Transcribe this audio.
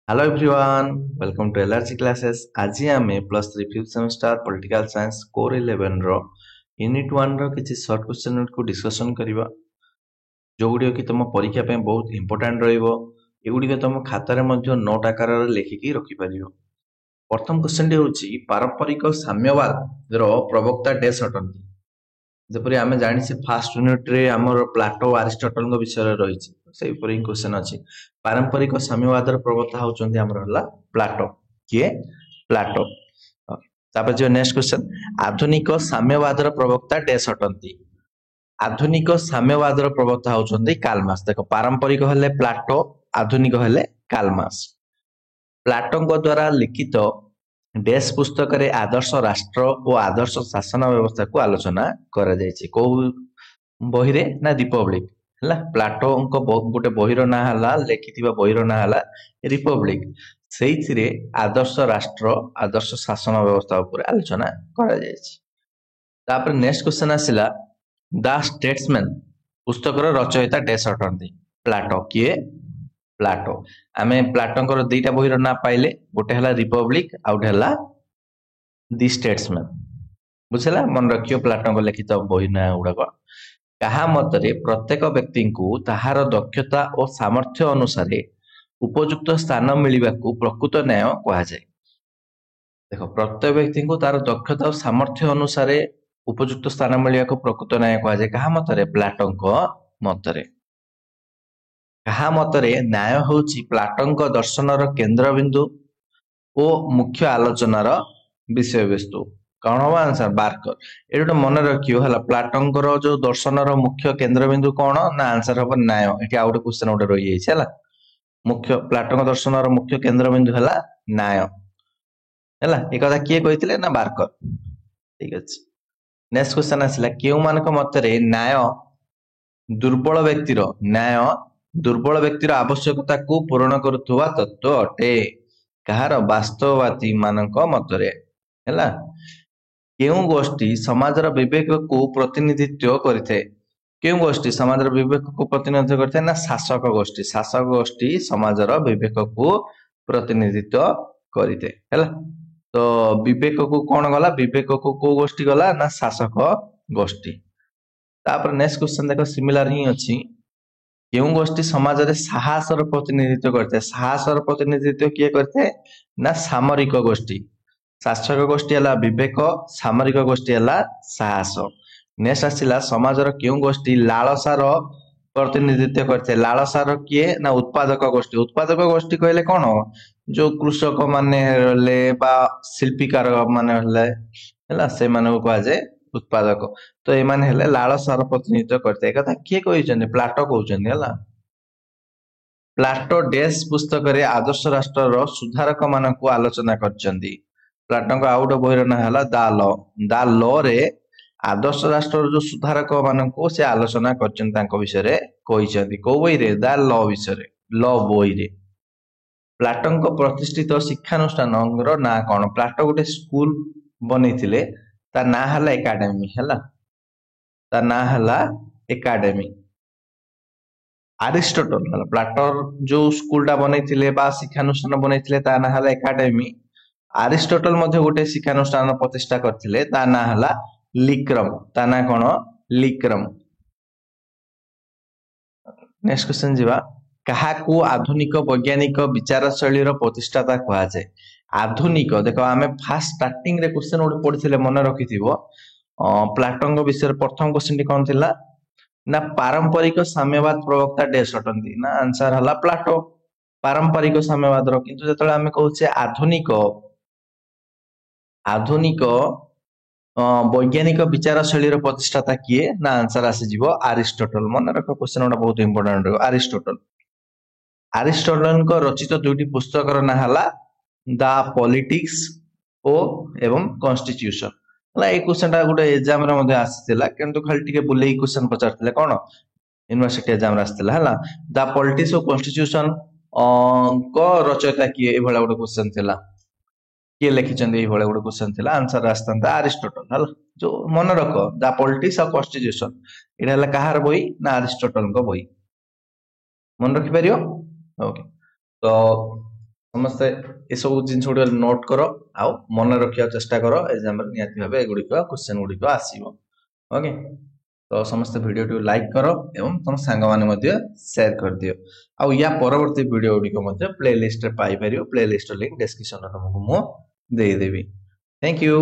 Hello everyone, welcome to LRG classes. ଆଜି ଆମେ +3 5th semester Political Science Core 11 ର Unit 1 ର କିଛି short question କୁ discussion କରିବା ଯୋଉଗୁଡ଼ିକ କି ତମ ପରୀକ୍ଷା ପାଇଁ ବହୁତ important ରହିବ। ଏଗୁଡ଼ିକ ତମ ଖାତାରେ ମଧ୍ୟ ନୋଟ୍ ଆକାରରେ ଲେଖିକି ରଖିପାରିବ। ପ୍ରଥମ କ୍ୱେଶ୍ଚନଟି ହେଉଛି ପାରମ୍ପରିକ ସାମ୍ୟବାଦର ପ୍ରବକ୍ତା ଡେସ୍ ଅଟନ୍ତି। ଯେପରି ଆମେ ଜାଣିଛେ ଫାର୍ଷ୍ଟ ୟୁନିଟରେ ଆମର ପ୍ଲାଟୋ ଆରିଷ୍ଟଟଲଙ୍କ ବିଷୟରେ ରହିଛି, ସେଇପରି ହିଁ କ୍ୱେଶ୍ଚନ ଅଛି। ପାରମ୍ପରିକ ସାମ୍ୟବାଦର ପ୍ରବକ୍ତା ହେଉଛନ୍ତି ଆମର ହେଲା ପ୍ଲାଟୋ। କିଏ? ପ୍ଲାଟୋ। ତାପରେ ଯିବା ନେକ୍ସଟ କ୍ୱେଶ୍ଚନ, ଆଧୁନିକ ସାମ୍ୟବାଦର ପ୍ରବକ୍ତା ଡେସ୍ ଅଟନ୍ତି। ଆଧୁନିକ ସାମ୍ୟବାଦର ପ୍ରବକ୍ତା ହେଉଛନ୍ତି କାର୍ଲମାର୍କ୍ସ। ଦେଖ, ପାରମ୍ପରିକ ହେଲେ ପ୍ଲାଟୋ, ଆଧୁନିକ ହେଲେ କାର୍ଲମାର୍କ୍ସ। ପ୍ଲାଟୋଙ୍କ ଦ୍ୱାରା ଲିଖିତ ଡେସ୍ ପୁସ୍ତକରେ ଆଦର୍ଶ ରାଷ୍ଟ୍ର ଓ ଆଦର୍ଶ ଶାସନ ବ୍ୟବସ୍ଥାକୁ ଆଲୋଚନା କରାଯାଇଛି। କୋଉ ବହିରେ? ନା ରିପବ୍ଲିକ ହେଲା। ପ୍ଲାଟୋଙ୍କ ଗୋଟେ ବହିର ନାଁ ହେଲା, ଲେଖିଥିବା ବହିର ନାଁ ହେଲା ରିପବ୍ଲିକ। ସେଇଥିରେ ଆଦର୍ଶ ରାଷ୍ଟ୍ର, ଆଦର୍ଶ ଶାସନ ବ୍ୟବସ୍ଥା ଉପରେ ଆଲୋଚନା କରାଯାଇଛି। ତାପରେ ନେକ୍ସଟ କ୍ୱେଶ୍ଚନ ଆସିଲା, ଦ ଷ୍ଟେଟ୍ସମ୍ୟାନ ପୁସ୍ତକର ରଚୟିତା ଡେସ୍ ଅଟନ୍ତି। ପ୍ଲାଟୋ। କିଏ? ପ୍ଲାଟୋ। ଆମେ ପ୍ଲାଟୋଙ୍କର ଦିଟା ବହିର ନାଁ ପାଇଲେ, ଗୋଟେ ହେଲା ରିପବ୍ଲିକ ଆଉ ଗୋଟେ ହେଲା ଦି ଷ୍ଟେଟ୍ସମ୍ୟାନ। ବୁଝିଲା? ମନେ ରଖିବ ପ୍ଲାଟୋଙ୍କ ଲିଖିତ ବହି ନାଁ ଗୁଡାକ। କାହା ମତରେ ପ୍ରତ୍ୟେକ ବ୍ୟକ୍ତିଙ୍କୁ ତାହାର ଦକ୍ଷତା ଓ ସାମର୍ଥ୍ୟ ଅନୁସାରେ ଉପଯୁକ୍ତ ସ୍ଥାନ ମିଳିବାକୁ ପ୍ରକୃତ ନ୍ୟାୟ କୁହାଯାଏ। ଦେଖ, ପ୍ରତ୍ୟେକ ବ୍ୟକ୍ତିଙ୍କୁ ତାର ଦକ୍ଷତା ଓ ସାମର୍ଥ୍ୟ ଅନୁସାରେ ଉପଯୁକ୍ତ ସ୍ଥାନ ମିଳିବାକୁ ପ୍ରକୃତ ନ୍ୟାୟ କୁହାଯାଏ। କାହା ମତରେ? ପ୍ଲାଟୋଙ୍କ ମତରେ। କାହା ମତରେ ନ୍ୟାୟ ହେଉଛି ପ୍ଲାଟୋଙ୍କ ଦର୍ଶନର କେନ୍ଦ୍ରବିନ୍ଦୁ ଓ ମୁଖ୍ୟ ଆଲୋଚନାର ବିଷୟବସ୍ତୁ? କଣ ହବ ଆନ୍ସର? ବାର୍କର। ଏଠି ଗୋଟେ ମନେ ରଖିବ ହେଲା, ପ୍ଲାଟୋଙ୍କର ଯୋଉ ଦର୍ଶନର ମୁଖ୍ୟ କେନ୍ଦ୍ରବିନ୍ଦୁ କଣ? ନା ଆନ୍ସର ହବ ନ୍ୟାୟ। ଏଠି ଆଉ ଗୋଟେ କ୍ୱେଶ୍ଚନ ଗୋଟେ ରହିଯାଇଛି ହେଲା। ପ୍ଲାଟୋଙ୍କ ଦର୍ଶନର ମୁଖ୍ୟ କେନ୍ଦ୍ରବିନ୍ଦୁ ହେଲା ନ୍ୟାୟ ହେଲା। ଏ କଥା କିଏ କହିଥିଲେ? ନା ବାର୍କର। ଠିକ ଅଛି। ନେକ୍ସଟ କ୍ୱେଶ୍ଚନ ଆସିଲା, କେଉଁମାନଙ୍କ ମତରେ ନ୍ୟାୟ ଦୁର୍ବଳ ବ୍ୟକ୍ତିର ଆବଶ୍ୟକତାକୁ ପୂରଣ କରୁଥିବା ତତ୍ତ୍ୱ ଅଟେ? କାହାର? ବାସ୍ତବବାଦୀ ମାନଙ୍କ ମତରେ ହେଲା। କେଉଁ ଗୋଷ୍ଠୀ ସମାଜର ବିବେକକୁ ପ୍ରତିନିଧିତ୍ୱ କରିଥାଏ? କେଉଁ ଗୋଷ୍ଠୀ ସମାଜର ବିବେକକୁ ପ୍ରତିନିଧିତ୍ୱ କରିଥାଏ? ନା ଶାସକ ଗୋଷ୍ଠୀ। ଶାସକ ଗୋଷ୍ଠୀ ସମାଜର ବିବେକକୁ ପ୍ରତିନିଧିତ୍ୱ କରିଥାଏ ହେଲା। ତ ବିବେକକୁ କଣ ଗଲା? ବିବେକକୁ କୋଉ ଗୋଷ୍ଠୀ ଗଲା? ନା ଶାସକ ଗୋଷ୍ଠୀ। ତାପରେ ନେକ୍ସଟ କ୍ୱେଶ୍ଚନ ଦେଖ, ସିମିଲାର ହିଁ ଅଛି। କେଉଁ ଗୋଷ୍ଠୀ ସମାଜରେ ସାହସର ପ୍ରତିନିଧିତ୍ୱ କରିଥାଏ? ସାହସର ପ୍ରତିନିଧିତ୍ୱ କିଏ କରିଥାଏ? ନା ସାମରିକ ଗୋଷ୍ଠୀ। ଶାସକ ଗୋଷ୍ଠୀ ହେଲା ବିବେକ, ସାମରିକ ଗୋଷ୍ଠୀ ହେଲା ସାହସ। ନେକ୍ସଟ ଆସିଲା, ସମାଜର କେଉଁ ଗୋଷ୍ଠୀ ଲାଳସାର ପ୍ରତିନିଧିତ୍ୱ କରିଥାଏ? ଲାଳସାର କିଏ? ନା ଉତ୍ପାଦକ ଗୋଷ୍ଠୀ। ଉତ୍ପାଦକ ଗୋଷ୍ଠୀ କହିଲେ କଣ? ଯୋଉ କୃଷକ ମାନେ ହେଲେ ବା ଶିଳ୍ପୀକାର ମାନେ ହେଲେ ହେଲା, ସେମାନଙ୍କୁ କୁହାଯାଏ ଉତ୍ପାଦକ। ତ ଏମାନେ ହେଲେ ଲାଳସାର ପ୍ରତିନିଧିତ୍ୱ କରିଥାଏ। ଏ କଥା କିଏ କହିଛନ୍ତି? ପ୍ଲାଟୋ କହୁଛନ୍ତି ହେଲା। ପ୍ଲାଟୋ ଡେସ୍ ପୁସ୍ତକରେ ଆଦର୍ଶ ରାଷ୍ଟ୍ରର ସୁଧାରକ ମାନଙ୍କୁ ଆଲୋଚନା କରିଛନ୍ତି। ପ୍ଲାଟୋଙ୍କ ଆଉ ଗୋଟେ ବହିର ନାଁ ହେଲା ଦା ଲ ରେ ଆଦର୍ଶ ରାଷ୍ଟ୍ରର ଯୋଉ ସୁଧାରକ ମାନଙ୍କୁ ସେ ଆଲୋଚନା କରିଛନ୍ତି, ତାଙ୍କ ବିଷୟରେ କହିଛନ୍ତି। କୋଉ ବହିରେ? ଦା ଲ ବିଷୟରେ, ଲ ବହିରେ। ପ୍ଲାଟୋଙ୍କ ପ୍ରତିଷ୍ଠିତ ଶିକ୍ଷାନୁଷ୍ଠାନର ନାଁ କଣ? ପ୍ଲାଟୋ ଗୋଟେ ସ୍କୁଲ ବନେଇଥିଲେ, ତା ନାଁ ହେଲା ଏକାଡେମୀ ହେଲା। ତା ନାଁ ହେଲା ଏକାଡେମୀ। ଆରିଷ୍ଟଟଲ ହେଲା, ପ୍ଲାଟୋ ଯୋଉ ସ୍କୁଲଟା ବନେଇଥିଲେ ବା ଶିକ୍ଷାନୁଷ୍ଠାନ ବନେଇଥିଲେ, ତା ନାଁ ହେଲା ଏକାଡେମୀ। ଆରିଷ୍ଟଟଲ ମଧ୍ୟ ଗୋଟେ ଶିକ୍ଷାନୁଷ୍ଠାନ ପ୍ରତିଷ୍ଠା କରିଥିଲେ, ତା ନାଁ ହେଲା ଲିକ୍ରମ। ତା ନାଁ କଣ? ଲିକ୍ରମ। ନେକ୍ସଟ କ୍ୱେଶ୍ଚନ ଯିବା, କାହାକୁ ଆଧୁନିକ ବୈଜ୍ଞାନିକ ବିଚାର ଶୈଳୀର ପ୍ରତିଷ୍ଠାତା କୁହାଯାଏ? ଆଧୁନିକ, ଦେଖ ଆମେ ଫାର୍ଷ୍ଟ ଷ୍ଟାର୍ଟିଂ ରେ କ୍ୱେଶ୍ଚନ ଗୋଟେ ପଢିଥିଲେ, ମନେ ରଖିଥିବ। ପ୍ଲାଟୋଙ୍କ ବିଷୟରେ ପ୍ରଥମ କ୍ୱେଶ୍ଚନଟି କଣ ଥିଲା? ନା ପାରମ୍ପରିକ ସାମ୍ୟବାଦ ପ୍ରବକ୍ତା ଡେସ୍ ଅଟନ୍ତି? ନା ଆନ୍ସର ହେଲା ପ୍ଲାଟୋ। ପାରମ୍ପରିକ ସାମ୍ୟବାଦର। କିନ୍ତୁ ଯେତେବେଳେ ଆମେ କହୁଛେ ଆଧୁନିକ ବୈଜ୍ଞାନିକ ବିଚାର ଶୈଳୀର ପ୍ରତିଷ୍ଠାତା କିଏ? ନା ଆନ୍ସର ଆସିଯିବ ଆରିଷ୍ଟଟଲ। ମନେ ରଖ, କ୍ୱେଶ୍ଚନ ଗୁଡା ବହୁତ ଇମ୍ପୋର୍ଟାଣ୍ଟ ରହିବ। ଆରିଷ୍ଟଟଲ। ଆରିଷ୍ଟଟଲଙ୍କ ରଚିତ ଦୁଇଟି ପୁସ୍ତକର ନାଁ ହେଲା ଦ ପଲିଟିକ୍ସ ଏବଂ କନଷ୍ଟିଟ୍ୟୁସନ ହେଲା। ଏଇ କ୍ୱେଶ୍ଚନ ଟା ଗୋଟେ ଏକ୍ସାମ ରେ ମଧ୍ୟ ଆସିଥିଲା, କିନ୍ତୁ ଖାଲି ଟିକେ ବୁଲେଇ କ୍ୱେଶ୍ଚନ ପଚାରିଥିଲେ। କଣ? ୟୁନିଭର୍ସିଟି ଏକ୍ସାମ ରେ ଆସିଥିଲା ହେଲା। ଦ ପଲିଟିକ୍ସ ଓ କନଷ୍ଟିଟ୍ୟୁସନ ଙ୍କ ରଚୟିତା କିଏ? ଏଇଭଳିଆ ଗୋଟେ କ୍ୱେଶ୍ଚନ ଥିଲା। କିଏ ଲେଖିଛନ୍ତି? ଏଇଭଳିଆ ଗୋଟେ କ୍ୱେଶ୍ଚନ ଥିଲା। ଆନ୍ସର ଆସିଥାନ୍ତା ଆରିଷ୍ଟଟଲ ହେଲା। ଯୋଉ ମନେ ରଖ, ଦ ପଲିଟିକ୍ସ ଆଉ କନଷ୍ଟିଟ୍ୟୁସନ, ଏଇଟା ହେଲା କାହାର ବହି? ନା ଆରିଷ୍ଟଟଲଙ୍କ ବହି। ମନେ ରଖିପାରିବ? ଓକେ। ତ ସମସ୍ତେ ଏସବୁ ଜିନିଷ ଗୁଡିକ ନୋଟ୍ କର ଆଉ ମନେ ରଖିବାକୁ ଚେଷ୍ଟା କର ଏକ୍ସାମରେ ନିହାତି ଭାବେ ଏଗୁଡିକ କ୍ୱେଶ୍ଚନ ଗୁଡିକ ଆସିବ। ଓକେ, ତ ସମସ୍ତେ ଭିଡିଓଟିକୁ ଲାଇକ୍ କର ଏବଂ ତମ ସାଙ୍ଗମାନେ ମଧ୍ୟ ସେୟାର କରିଦିଅ। ଆଉ ୟା ପରବର୍ତ୍ତୀ ଭିଡିଓ ଗୁଡିକ ମଧ୍ୟ ପ୍ଲେ ଲିଷ୍ଟରେ ପାଇପାରିବ। ପ୍ଲେ ଲିଷ୍ଟର ଲିଙ୍କ ଡେସ୍କ୍ରିପସନରେ ତମକୁ ମୁଁ ଦେଇଦେବି। Thank you.